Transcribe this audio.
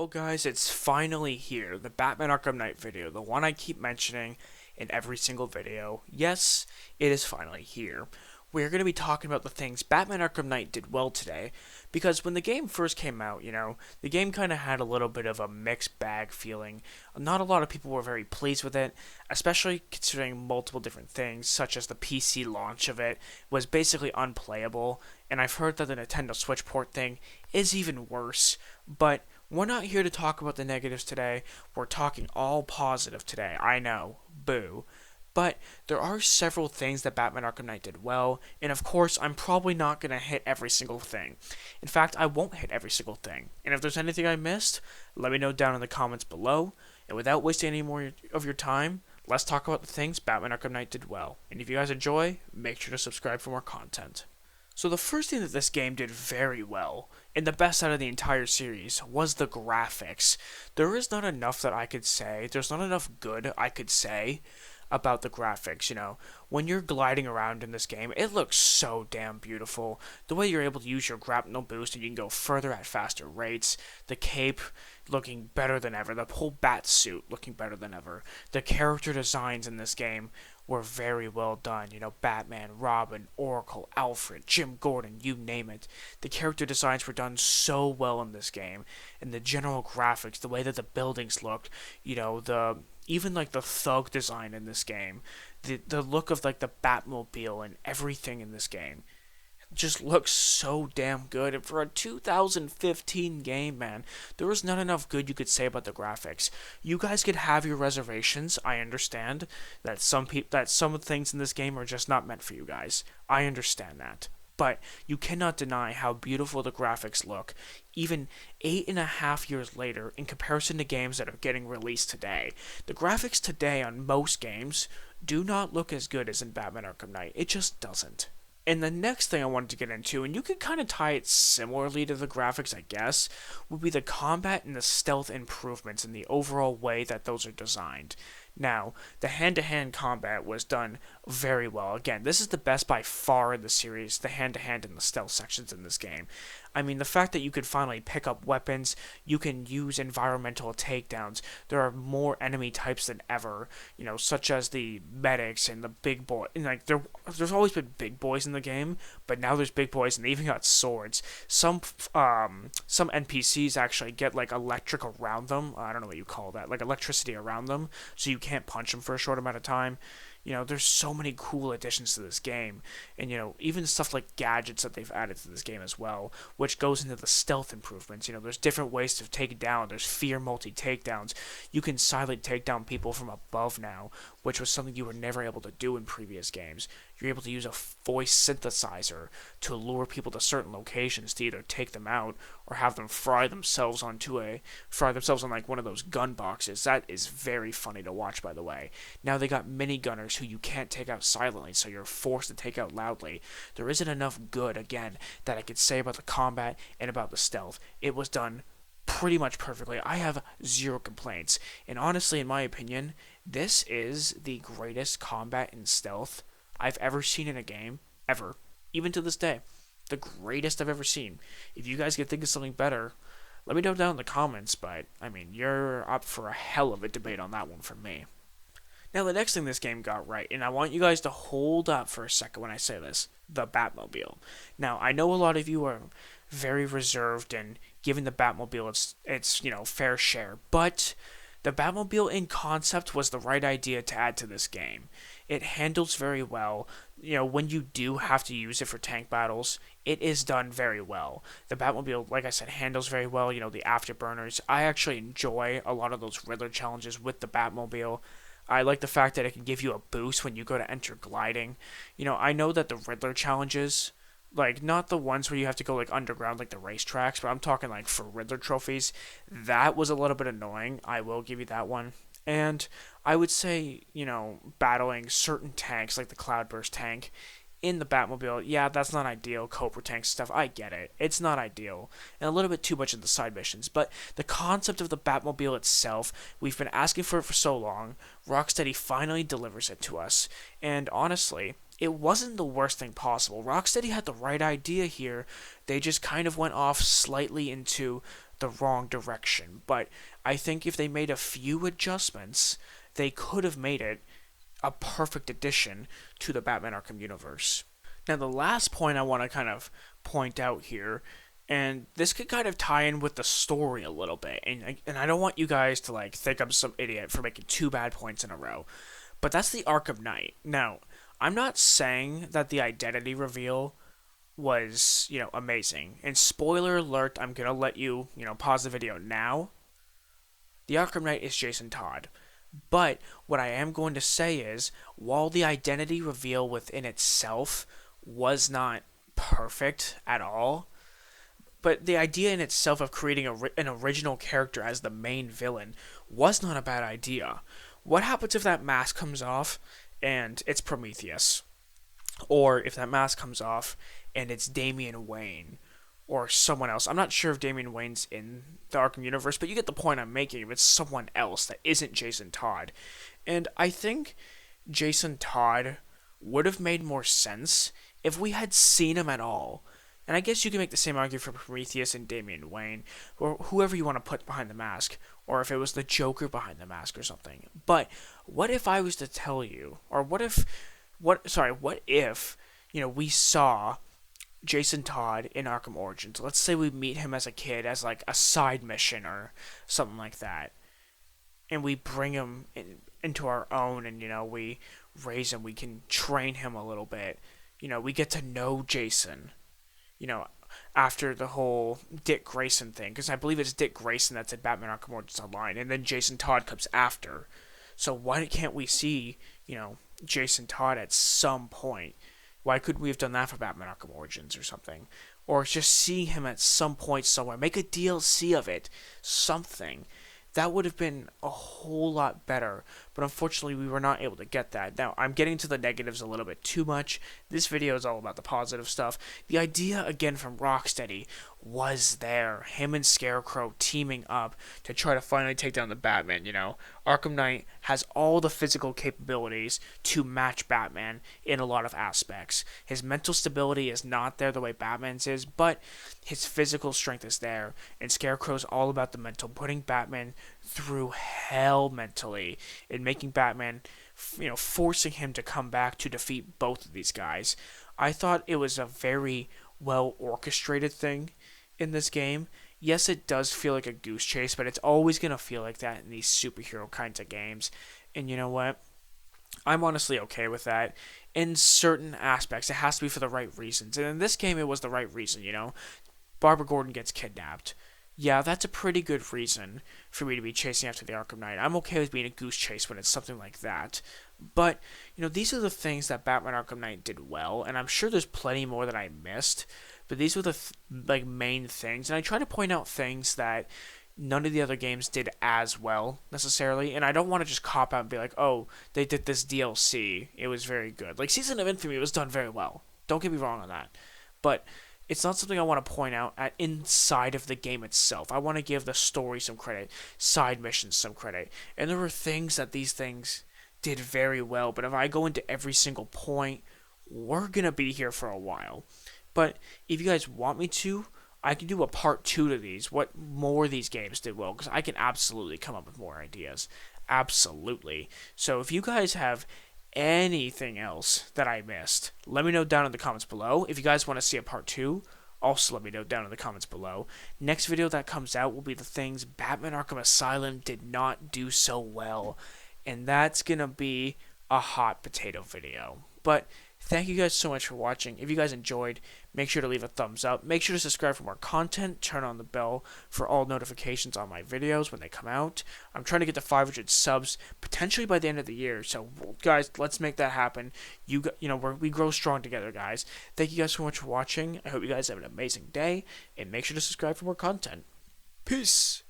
Well, guys, it's finally here. The Batman Arkham Knight video, the one I keep mentioning in every single video. Yes, it is finally here. We're going to be talking about the things Batman Arkham Knight did well today, because when the game first came out, the game kind of had a little bit of a mixed bag feeling. Not a lot of people were very pleased with it, especially considering multiple different things, such as the PC launch of it was basically unplayable, and I've heard that the Nintendo Switch port thing is even worse, but we're not here to talk about the negatives today. We're talking all positive today. I know. Boo. But there are several things that Batman Arkham Knight did well, and of course, I'm probably not going to hit every single thing. In fact, I won't hit every single thing. And if there's anything I missed, let me know down in the comments below. And without wasting any more of your time, let's talk about the things Batman Arkham Knight did well. And if you guys enjoy, make sure to subscribe for more content. So the first thing that this game did very well, and the best out of the entire series, was the graphics. There is not enough that I could say, there's not enough good I could say about the graphics. When you're gliding around in this game, it looks so damn beautiful. The way you're able to use your grapnel boost and you can go further at faster rates, the cape looking better than ever, the whole bat suit looking better than ever. The character designs in this game were very well done. Batman, Robin, Oracle, Alfred, Jim Gordon, you name it. The character designs were done so well in this game, and the general graphics, the way that the buildings looked, even like the thug design in this game, the look of like the Batmobile and everything in this game just looks so damn good. And for a 2015 game, man, there was not enough good you could say about the graphics. You guys could have your reservations. I understand that some things in this game are just not meant for you guys. I understand that. But you cannot deny how beautiful the graphics look, even 8.5 years later, in comparison to games that are getting released today. The graphics today on most games do not look as good as in Batman Arkham Knight. It just doesn't. And the next thing I wanted to get into, and you can kind of tie it similarly to the graphics, I guess, would be the combat and the stealth improvements in the overall way that those are designed. Now, the hand-to-hand combat was done very well. Again, this is the best by far in the series, the hand-to-hand and the stealth sections in this game. I mean, the fact that you can finally pick up weapons, you can use environmental takedowns. There are more enemy types than ever, such as the medics and the big boy. And there's always been big boys in the game, but now there's big boys and they even got swords. Some NPCs actually get like electric around them. I don't know what you call that, like electricity around them, so you can't punch them for a short amount of time. There's so many cool additions to this game, and even stuff like gadgets that they've added to this game as well, which goes into the stealth improvements. There's different ways to take it down. There's fear multi takedowns. You can silent take down people from above now, which was something you were never able to do in previous games. You're able to use a voice synthesizer to lure people to certain locations to either take them out or have them fry themselves on like one of those gun boxes. That is very funny to watch, by the way. Now they got minigunners who you can't take out silently, so you're forced to take out loudly. There isn't enough good, again, that I could say about the combat and about the stealth. It was done pretty much perfectly. I have zero complaints. And honestly, in my opinion, this is the greatest combat and stealth I've ever seen in a game, ever. Even to this day. The greatest I've ever seen. If you guys could think of something better, let me know down in the comments, but, you're up for a hell of a debate on that one from me. Now, the next thing this game got right, and I want you guys to hold up for a second when I say this, the Batmobile. Now, I know a lot of you are very reserved in giving the Batmobile its fair share, but the Batmobile in concept was the right idea to add to this game. It handles very well. When you do have to use it for tank battles, it is done very well. The Batmobile, like I said, handles very well, the afterburners. I actually enjoy a lot of those Riddler challenges with the Batmobile. I like the fact that it can give you a boost when you go to enter gliding. I know that the Riddler challenges, like, not the ones where you have to go, like, underground, like the racetracks, but I'm talking, like, for Riddler trophies, that was a little bit annoying. I will give you that one. And I would say, battling certain tanks, like the Cloudburst tank, in the Batmobile, yeah, that's not ideal. Cobra tank stuff, I get it. It's not ideal. And a little bit too much in the side missions. But the concept of the Batmobile itself, we've been asking for it for so long. Rocksteady finally delivers it to us. And honestly, it wasn't the worst thing possible. Rocksteady had the right idea here. They just kind of went off slightly into the wrong direction. But I think if they made a few adjustments, they could have made it a perfect addition to the Batman Arkham universe. Now, the last point I want to kind of point out here, and this could kind of tie in with the story a little bit, and I don't want you guys to like think I'm some idiot for making two bad points in a row, but that's the Arkham Knight. Now, I'm not saying that the identity reveal was, amazing. And spoiler alert, I'm gonna let you, pause the video now. The Arkham Knight is Jason Todd. But what I am going to say is, while the identity reveal within itself was not perfect at all, but the idea in itself of creating an original character as the main villain was not a bad idea. What happens if that mask comes off and it's Prometheus? Or if that mask comes off and it's Damian Wayne or someone else. I'm not sure if Damian Wayne's in the Arkham universe, but you get the point I'm making. If it's someone else that isn't Jason Todd. And I think Jason Todd would have made more sense if we had seen him at all. And I guess you can make the same argument for Prometheus and Damian Wayne, or whoever you want to put behind the mask, or if it was the Joker behind the mask or something. But what if I was to tell you, or what if, we saw Jason Todd in Arkham Origins. Let's say we meet him as a kid as like a side mission or something like that. And we bring him into our own and, we raise him. We can train him a little bit. We get to know Jason, after the whole Dick Grayson thing. Because I believe it's Dick Grayson that's in Batman Arkham Origins Online. And then Jason Todd comes after. So why can't we see, Jason Todd at some point? Why couldn't we have done that for Batman Arkham Origins or something? Or just see him at some point somewhere. Make a DLC of it. Something. That would have been a whole lot better. But unfortunately, we were not able to get that. Now, I'm getting to the negatives a little bit too much. This video is all about the positive stuff. The idea, again, from Rocksteady was there. Him and Scarecrow teaming up to try to finally take down the Batman, Arkham Knight has all the physical capabilities to match Batman in a lot of aspects. His mental stability is not there the way Batman's is, but his physical strength is there. And Scarecrow's all about the mental, putting Batman through hell mentally and making Batman, forcing him to come back to defeat both of these guys. I thought it was a very well orchestrated thing in this game. Yes, it does feel like a goose chase, but it's always going to feel like that in these superhero kinds of games. And you know what? I'm honestly okay with that. In certain aspects, it has to be for the right reasons. And in this game, it was the right reason, Barbara Gordon gets kidnapped. Yeah, that's a pretty good reason for me to be chasing after the Arkham Knight. I'm okay with being a goose chase when it's something like that. But, these are the things that Batman Arkham Knight did well, and I'm sure there's plenty more that I missed, but these were the main things. And I try to point out things that none of the other games did as well, necessarily, and I don't want to just cop out and be like, oh, they did this DLC, it was very good. Like, Season of Infamy was done very well. Don't get me wrong on that. But it's not something I want to point out at inside of the game itself. I want to give the story some credit, side missions some credit. And there were things that these things did very well, but if I go into every single point, we're going to be here for a while. But if you guys want me to, I can do a part 2 to these, what more these games did well, because I can absolutely come up with more ideas. Absolutely. So if you guys have anything else that I missed, let me know down in the comments below. If you guys want to see a part 2, also let me know down in the comments below. Next video that comes out will be the things Batman Arkham Asylum did not do so well. And that's going to be a hot potato video. But thank you guys so much for watching. If you guys enjoyed, make sure to leave a thumbs up. Make sure to subscribe for more content. Turn on the bell for all notifications on my videos when they come out. I'm trying to get to 500 subs, potentially by the end of the year. So, guys, let's make that happen. We grow strong together, guys. Thank you guys so much for watching. I hope you guys have an amazing day. And make sure to subscribe for more content. Peace.